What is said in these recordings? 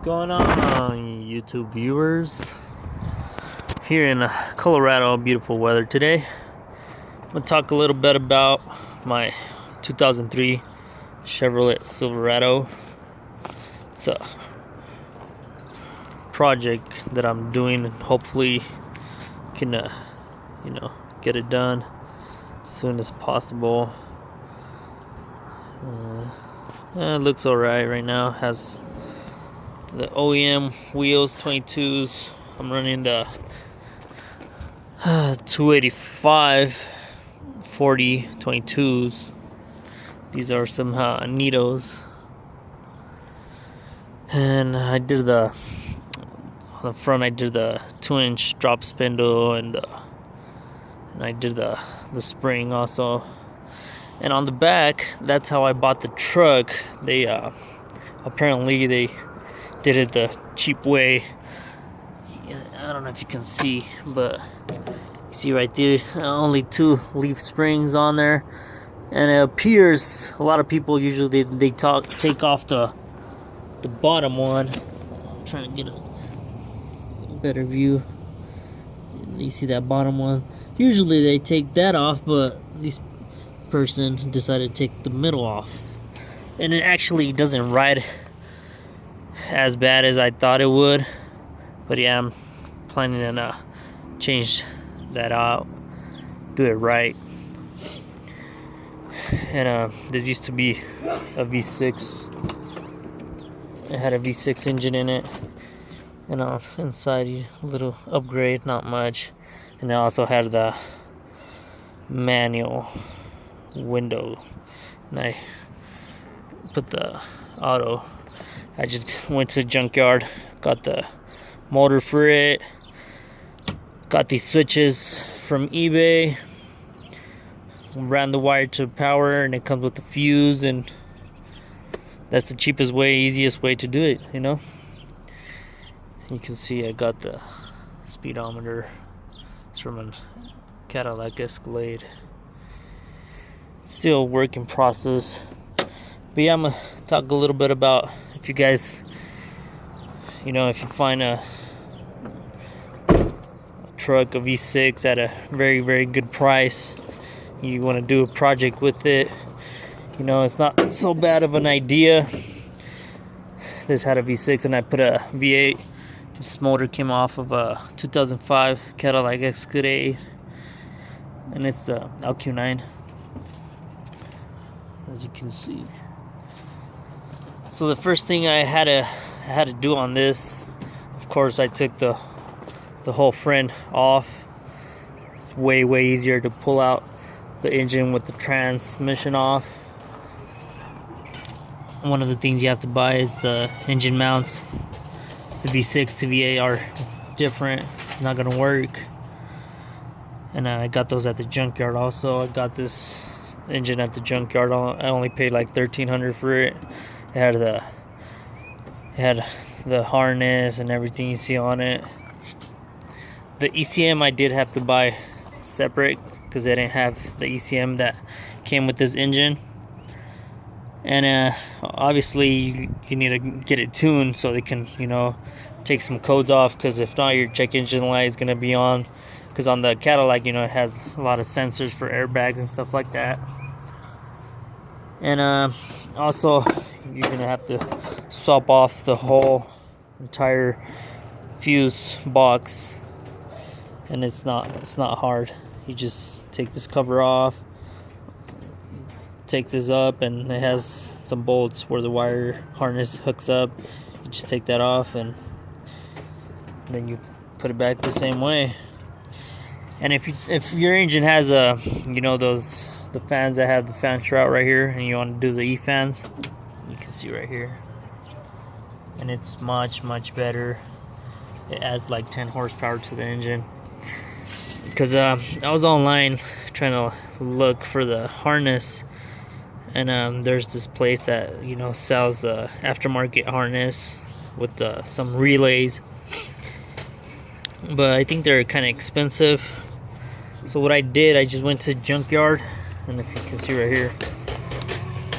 Going on, YouTube viewers? Here in Colorado, beautiful weather today. I'm gonna talk a little bit about my 2003 Chevrolet Silverado. It's a project that I'm doing, and hopefully can get it done as soon as possible. It looks alright right now. Has the OEM wheels, 22s. I'm running the 285 40 22s. These are some Nitos. And I did on the front, I did the 2-inch drop spindle, and I did the spring also. And on the back, that's how I bought the truck. They apparently they did it the cheap way. I don't know if you can see, but you see right there, only 2 leaf springs on there. And it appears a lot of people usually they take off the bottom one. I'm trying to get a better view. You see that bottom one? Usually they take that off, but this person decided to take the middle off, and it actually doesn't ride as bad as I thought it would. But yeah, I'm planning to change that out, do it right. And this used to be a V6. It had a V6 engine in it, and inside a little upgrade, not much. And it also had the manual window, and I put the auto. I just went to the junkyard, got the motor for it, got these switches from eBay, ran the wire to power, and it comes with the fuse, and that's the cheapest way, easiest way to do it, You can see I got the speedometer. It's from a Corral-LSXc. Still a work in process. But yeah, I'm gonna talk a little bit about, if you guys, if you find a truck, a V6 at a very, very good price, you want to do a project with it, it's not so bad of an idea. This had a V6 and I put a V8. This motor came off of a 2005 Corral-LSXc, and it's the LQ9, as you can see. So the first thing I had to do on this, of course, I took the whole front off. It's way easier to pull out the engine with the transmission off. One of the things you have to buy is the engine mounts. The V6 to V8 are different. It's not gonna work. And I got those at the junkyard also. I got this engine at the junkyard. I only paid like $1,300 for it. It had the harness and everything you see on it. The ECM I did have to buy separate because they didn't have the ECM that came with this engine. And obviously you need to get it tuned so they can take some codes off, because if not, your check engine light is going to be on, because on the Cadillac it has a lot of sensors for airbags and stuff like that. And also you're going to have to swap off the whole entire fuse box, and it's not hard. You just take this cover off, take this up, and it has some bolts where the wire harness hooks up. You just take that off, and then you put it back the same way. And if your engine has the fans that have the fan shroud right here, and you want to do the E-fans, you can see right here, and it's much better. It adds like 10 horsepower to the engine. Because I was online trying to look for the harness, and there's this place that sells aftermarket harness with some relays, but I think they're kind of expensive. So what I did, I just went to junkyard, and if you can see right here,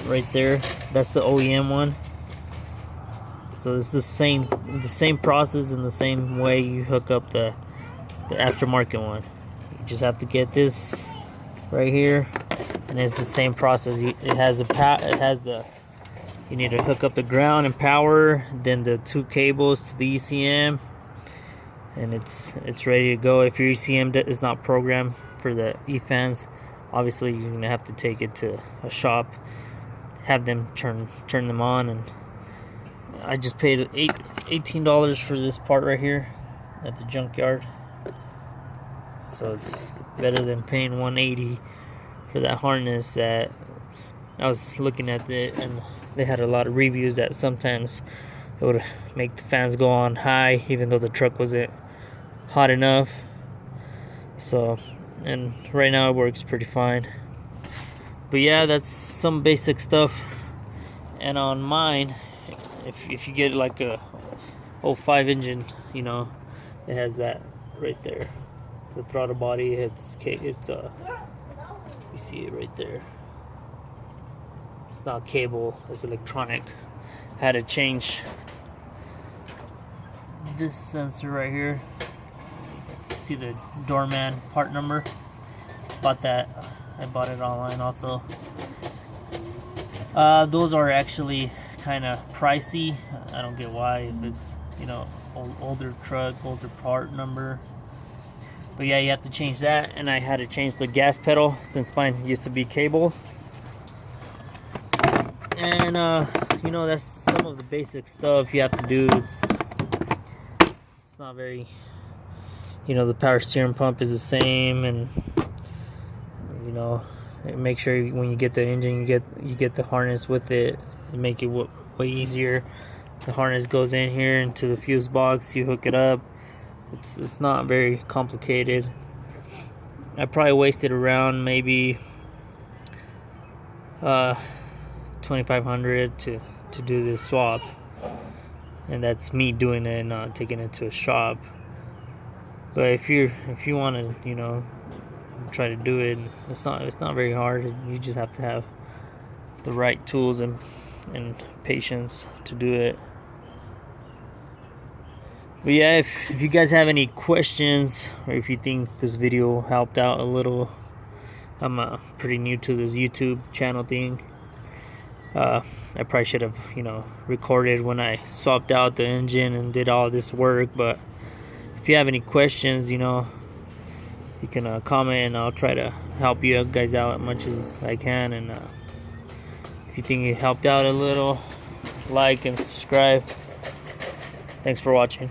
right there, that's the OEM one. So it's the same process and the same way you hook up the aftermarket one. You just have to get this right here, and it's the same process. You need to hook up the ground and power, then the 2 cables to the ECM, and it's ready to go. If your ECM is not programmed for the E-fans, obviously you're gonna have to take it to a shop, have them turn them on. And I just paid $18 for this part right here at the junkyard, so it's better than paying $180 for that harness. That I was looking at it, and they had a lot of reviews that sometimes it would make the fans go on high even though the truck wasn't hot enough. So, and right now it works pretty fine. But yeah, that's some basic stuff. And on mine, if you get like a 05 engine, you know, it has that right there, the throttle body. It's you see it right there. It's not cable, it's electronic. I had to change this sensor right here. See the doorman part number. Bought that. I bought it online also. Those are actually kind of pricey. I don't get why, if it's, you know, older truck, older part number. But yeah, you have to change that. And I had to change the gas pedal since mine used to be cable. And you know, that's some of the basic stuff you have to do. It's not very, you know, the power steering pump is the same, and you know, make sure when you get the engine, you get the harness with it, and make it way easier. The harness goes in here into the fuse box, you hook it up. It's not very complicated. I probably wasted around maybe $2,500 to do this swap, and that's me doing it and not taking it to a shop. But if you want to, you know, try to do it, it's not very hard. You just have to have the right tools and patience to do it. But yeah, if you guys have any questions, or if you think this video helped out a little, I'm pretty new to this YouTube channel thing. I probably should have, you know, recorded when I swapped out the engine and did all this work. But if you have any questions, you know, you can comment, and I'll try to help you guys out as much as I can. And if you think it helped out a little, like and subscribe. Thanks for watching.